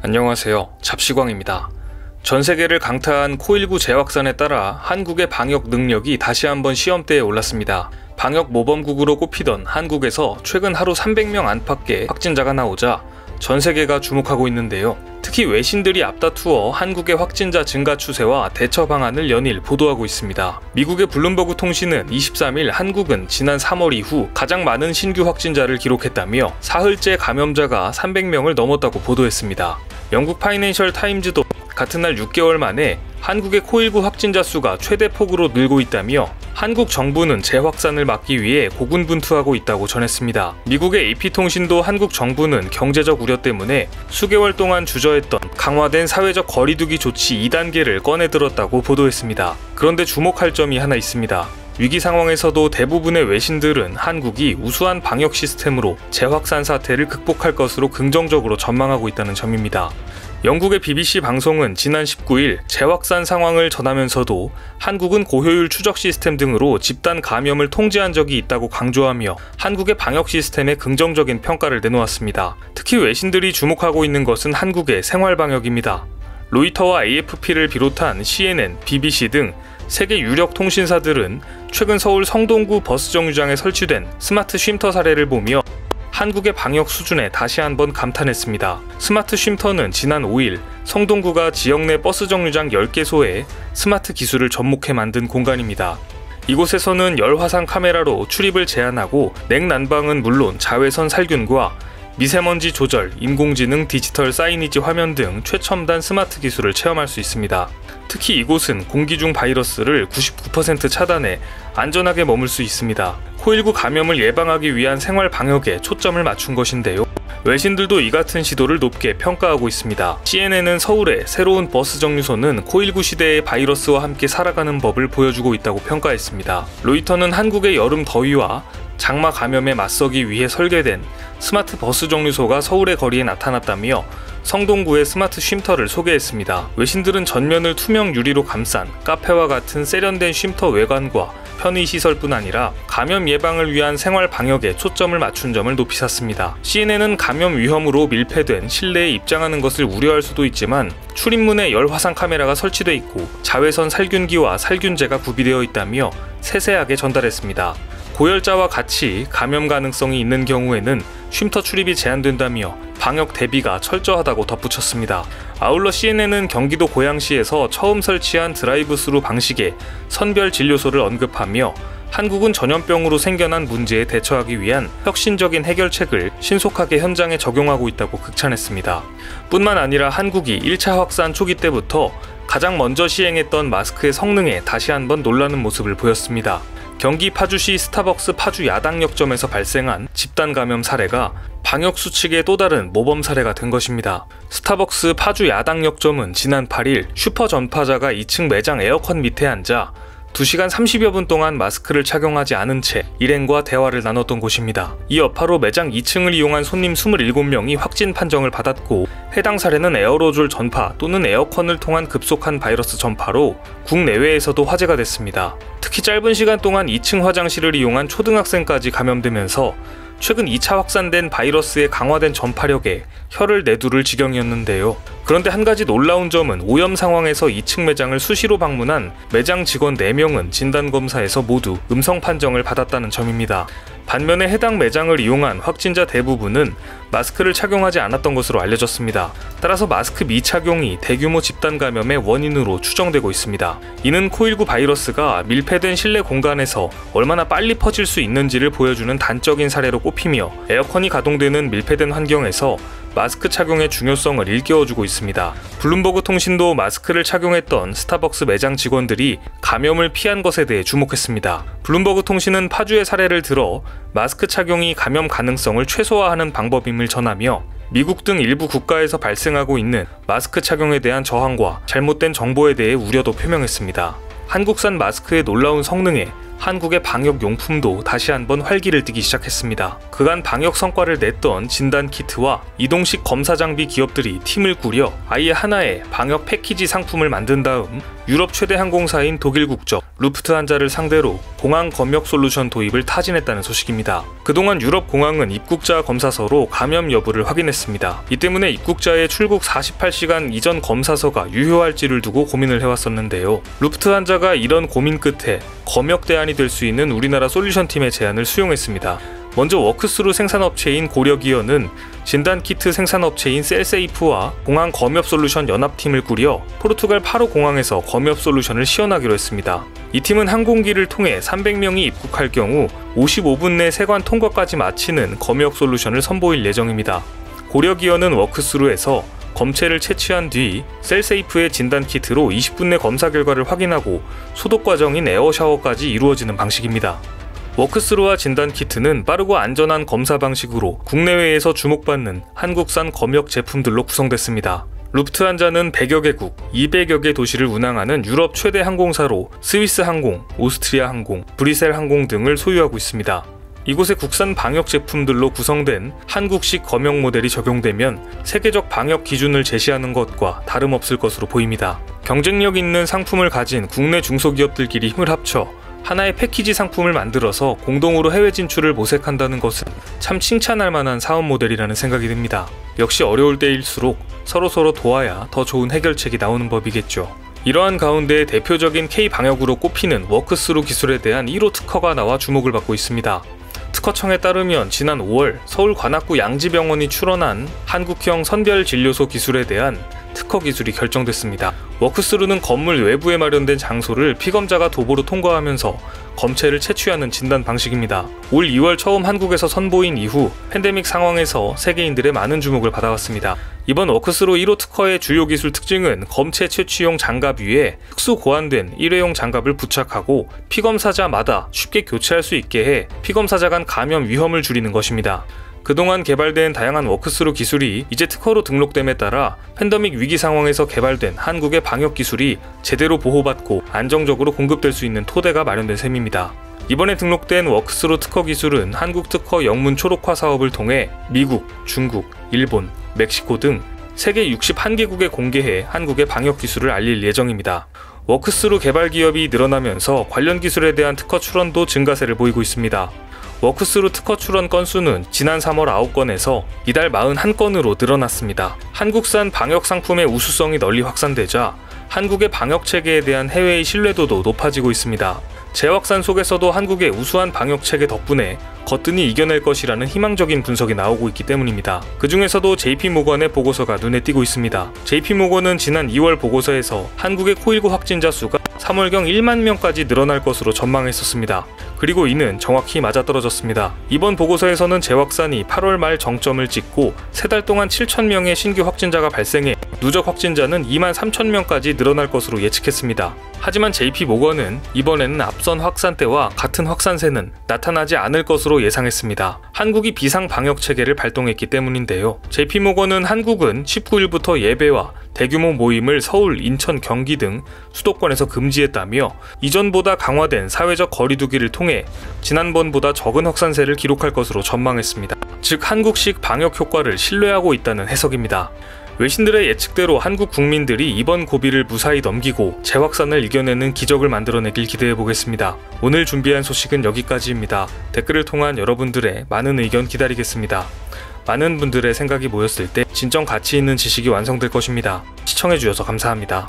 안녕하세요. 잡시광입니다. 전 세계를 강타한 코일9 재확산에 따라 한국의 방역 능력이 다시 한번 시험대에 올랐습니다. 방역 모범국으로 꼽히던 한국에서 최근 하루 300명 안팎의 확진자가 나오자 전 세계가 주목하고 있는데요. 특히 외신들이 앞다투어 한국의 확진자 증가 추세와 대처 방안을 연일 보도하고 있습니다. 미국의 블룸버그 통신은 23일 한국은 지난 3월 이후 가장 많은 신규 확진자를 기록했다며 사흘째 감염자가 300명을 넘었다고 보도했습니다. 영국 파이낸셜 타임즈도 같은 날 6개월 만에 한국의 코일9 확진자 수가 최대폭으로 늘고 있다며 한국 정부는 재확산을 막기 위해 고군분투하고 있다고 전했습니다. 미국의 AP통신도 한국 정부는 경제적 우려 때문에 수개월 동안 주저했던 강화된 사회적 거리두기 조치 2단계를 꺼내들었다고 보도했습니다. 그런데 주목할 점이 하나 있습니다. 위기 상황에서도 대부분의 외신들은 한국이 우수한 방역 시스템으로 재확산 사태를 극복할 것으로 긍정적으로 전망하고 있다는 점입니다. 영국의 BBC 방송은 지난 19일 재확산 상황을 전하면서도 한국은 고효율 추적 시스템 등으로 집단 감염을 통제한 적이 있다고 강조하며 한국의 방역 시스템에 긍정적인 평가를 내놓았습니다. 특히 외신들이 주목하고 있는 것은 한국의 생활 방역입니다. 로이터와 AFP를 비롯한 CNN, BBC 등 세계 유력 통신사들은 최근 서울 성동구 버스 정류장에 설치된 스마트 쉼터 사례를 보며 한국의 방역 수준에 다시 한번 감탄했습니다. 스마트 쉼터는 지난 5일 성동구가 지역 내 버스 정류장 10개소에 스마트 기술을 접목해 만든 공간입니다. 이곳에서는 열화상 카메라로 출입을 제한하고 냉난방은 물론 자외선 살균과 미세먼지 조절, 인공지능 디지털 사이니지 화면 등 최첨단 스마트 기술을 체험할 수 있습니다. 특히 이곳은 공기 중 바이러스를 99% 차단해 안전하게 머물 수 있습니다. 코일9 감염을 예방하기 위한 생활 방역에 초점을 맞춘 것인데요. 외신들도 이 같은 시도를 높게 평가하고 있습니다. CNN은 서울의 새로운 버스 정류소는 코일9 시대의 바이러스와 함께 살아가는 법을 보여주고 있다고 평가했습니다. 로이터는 한국의 여름 더위와 장마 감염에 맞서기 위해 설계된 스마트 버스 정류소가 서울의 거리에 나타났다며 성동구의 스마트 쉼터를 소개했습니다. 외신들은 전면을 투명 유리로 감싼 카페와 같은 세련된 쉼터 외관과 편의시설뿐 아니라 감염 예방을 위한 생활 방역에 초점을 맞춘 점을 높이 샀습니다. CNN은 감염 위험으로 밀폐된 실내에 입장하는 것을 우려할 수도 있지만 출입문에 열화상 카메라가 설치돼 있고 자외선 살균기와 살균제가 구비되어 있다며 세세하게 전달했습니다. 고열자와 같이 감염 가능성이 있는 경우에는 쉼터 출입이 제한된다며 방역 대비가 철저하다고 덧붙였습니다. 아울러 CNN은 경기도 고양시에서 처음 설치한 드라이브스루 방식의 선별 진료소를 언급하며 한국은 전염병으로 생겨난 문제에 대처하기 위한 혁신적인 해결책을 신속하게 현장에 적용하고 있다고 극찬했습니다. 뿐만 아니라 한국이 1차 확산 초기 때부터 가장 먼저 시행했던 마스크의 성능에 다시 한번 놀라는 모습을 보였습니다. 경기 파주시 스타벅스 파주 야당역점에서 발생한 집단 감염 사례가 방역 수칙의 또 다른 모범 사례가 된 것입니다. 스타벅스 파주 야당역점은 지난 8일 슈퍼 전파자가 2층 매장 에어컨 밑에 앉아 2시간 30여 분 동안 마스크를 착용하지 않은 채 일행과 대화를 나눴던 곳입니다. 이 여파로 매장 2층을 이용한 손님 27명이 확진 판정을 받았고 해당 사례는 에어로졸 전파 또는 에어컨을 통한 급속한 바이러스 전파로 국내외에서도 화제가 됐습니다. 특히 짧은 시간 동안 2층 화장실을 이용한 초등학생까지 감염되면서 최근 2차 확산된 바이러스의 강화된 전파력에 혀를 내두를 지경이었는데요. 그런데 한 가지 놀라운 점은 오염 상황에서 2층 매장을 수시로 방문한 매장 직원 4명은 진단검사에서 모두 음성 판정을 받았다는 점입니다. 반면에 해당 매장을 이용한 확진자 대부분은 마스크를 착용하지 않았던 것으로 알려졌습니다. 따라서 마스크 미착용이 대규모 집단 감염의 원인으로 추정되고 있습니다. 이는 코일9 바이러스가 밀폐된 실내 공간에서 얼마나 빨리 퍼질 수 있는지를 보여주는 단적인 사례로 꼽히며 에어컨이 가동되는 밀폐된 환경에서 마스크 착용의 중요성을 일깨워주고 있습니다. 블룸버그 통신도 마스크를 착용했던 스타벅스 매장 직원들이 감염을 피한 것에 대해 주목했습니다. 블룸버그 통신은 파주의 사례를 들어 마스크 착용이 감염 가능성을 최소화하는 방법임을 전하며 미국 등 일부 국가에서 발생하고 있는 마스크 착용에 대한 저항과 잘못된 정보에 대해 우려도 표명했습니다. 한국산 마스크의 놀라운 성능에 한국의 방역 용품도 다시 한번 활기를 띠기 시작했습니다. 그간 방역 성과를 냈던 진단키트와 이동식 검사 장비 기업들이 팀을 꾸려 아예 하나의 방역 패키지 상품을 만든 다음 유럽 최대 항공사인 독일 국적 루프트한자를 상대로 공항 검역 솔루션 도입을 타진했다는 소식입니다. 그동안 유럽 공항은 입국자 검사서로 감염 여부를 확인했습니다. 이 때문에 입국자의 출국 48시간 이전 검사서가 유효할지를 두고 고민을 해왔었는데요. 루프트한자가 이런 고민 끝에 검역 대안이 될 수 있는 우리나라 솔루션 팀의 제안을 수용했습니다. 먼저 워크스루 생산업체인 고려기어는 진단키트 생산업체인 셀세이프와 공항 검역 솔루션 연합팀을 꾸려 포르투갈 파로 공항에서 검역 솔루션을 시연하기로 했습니다. 이 팀은 항공기를 통해 300명이 입국할 경우 55분 내 세관 통과까지 마치는 검역 솔루션을 선보일 예정입니다. 고려기어는 워크스루에서 검체를 채취한 뒤 셀세이프의 진단키트로 20분 내 검사 결과를 확인하고 소독 과정인 에어샤워까지 이루어지는 방식입니다. 워크스루와 진단키트는 빠르고 안전한 검사 방식으로 국내외에서 주목받는 한국산 검역 제품들로 구성됐습니다. 루프트한자는 100여 개국, 200여 개 도시를 운항하는 유럽 최대 항공사로 스위스 항공, 오스트리아 항공, 브뤼셀 항공 등을 소유하고 있습니다. 이곳의 국산 방역 제품들로 구성된 한국식 검역 모델이 적용되면 세계적 방역 기준을 제시하는 것과 다름없을 것으로 보입니다. 경쟁력 있는 상품을 가진 국내 중소기업들끼리 힘을 합쳐 하나의 패키지 상품을 만들어서 공동으로 해외 진출을 모색한다는 것은 참 칭찬할 만한 사업 모델이라는 생각이 듭니다. 역시 어려울 때일수록 서로서로 도와야 더 좋은 해결책이 나오는 법이겠죠. 이러한 가운데 대표적인 K방역으로 꼽히는 워크스루 기술에 대한 1호 특허가 나와 주목을 받고 있습니다. 특허청에 따르면 지난 5월 서울 관악구 양지병원이 출원한 한국형 선별진료소 기술에 대한 특허 기술이 결정됐습니다. 워크스루는 건물 외부에 마련된 장소를 피검자가 도보로 통과하면서 검체를 채취하는 진단 방식입니다. 올 2월 처음 한국에서 선보인 이후 팬데믹 상황에서 세계인들의 많은 주목을 받아왔습니다. 이번 워크스루 1호 특허의 주요 기술 특징은 검체 채취용 장갑 위에 특수 고안된 일회용 장갑을 부착하고 피검사자마다 쉽게 교체할 수 있게 해 피검사자 간 감염 위험을 줄이는 것입니다. 그동안 개발된 다양한 워크스루 기술이 이제 특허로 등록됨에 따라 팬데믹 위기 상황에서 개발된 한국의 방역 기술이 제대로 보호받고 안정적으로 공급될 수 있는 토대가 마련된 셈입니다. 이번에 등록된 워크스루 특허 기술은 한국 특허 영문 초록화 사업을 통해 미국, 중국, 일본, 멕시코 등 세계 61개국에 공개해 한국의 방역 기술을 알릴 예정입니다. 워크스루 개발 기업이 늘어나면서 관련 기술에 대한 특허 출원도 증가세를 보이고 있습니다. 워크스루 특허 출원 건수는 지난 3월 9건에서 이달 41건으로 늘어났습니다. 한국산 방역 상품의 우수성이 널리 확산되자 한국의 방역 체계에 대한 해외의 신뢰도도 높아지고 있습니다. 재확산 속에서도 한국의 우수한 방역 체계 덕분에 거뜬히 이겨낼 것이라는 희망적인 분석이 나오고 있기 때문입니다. 그 중에서도 JP모건의 보고서가 눈에 띄고 있습니다. JP모건은 지난 2월 보고서에서 한국의 코일9 확진자 수가 3월경 1만 명까지 늘어날 것으로 전망했었습니다. 그리고 이는 정확히 맞아떨어졌습니다. 이번 보고서에서는 재확산이 8월 말 정점을 찍고 3달 동안 7,000명의 신규 확진자가 발생해 누적 확진자는 2만 3천 명까지 늘어날 것으로 예측했습니다. 하지만 JP모건은 이번에는 앞선 확산 때와 같은 확산세는 나타나지 않을 것으로 예상했습니다. 한국이 비상 방역 체계를 발동했기 때문인데요. JP모건은 한국은 19일부터 예배와 대규모 모임을 서울, 인천, 경기 등 수도권에서 금지했다며 이전보다 강화된 사회적 거리두기를 통해 지난번보다 적은 확산세를 기록할 것으로 전망했습니다. 즉 한국식 방역 효과를 신뢰하고 있다는 해석입니다. 외신들의 예측대로 한국 국민들이 이번 고비를 무사히 넘기고 재확산을 이겨내는 기적을 만들어내길 기대해보겠습니다. 오늘 준비한 소식은 여기까지입니다. 댓글을 통한 여러분들의 많은 의견 기다리겠습니다. 많은 분들의 생각이 모였을 때 진정 가치 있는 지식이 완성될 것입니다. 시청해주셔서 감사합니다.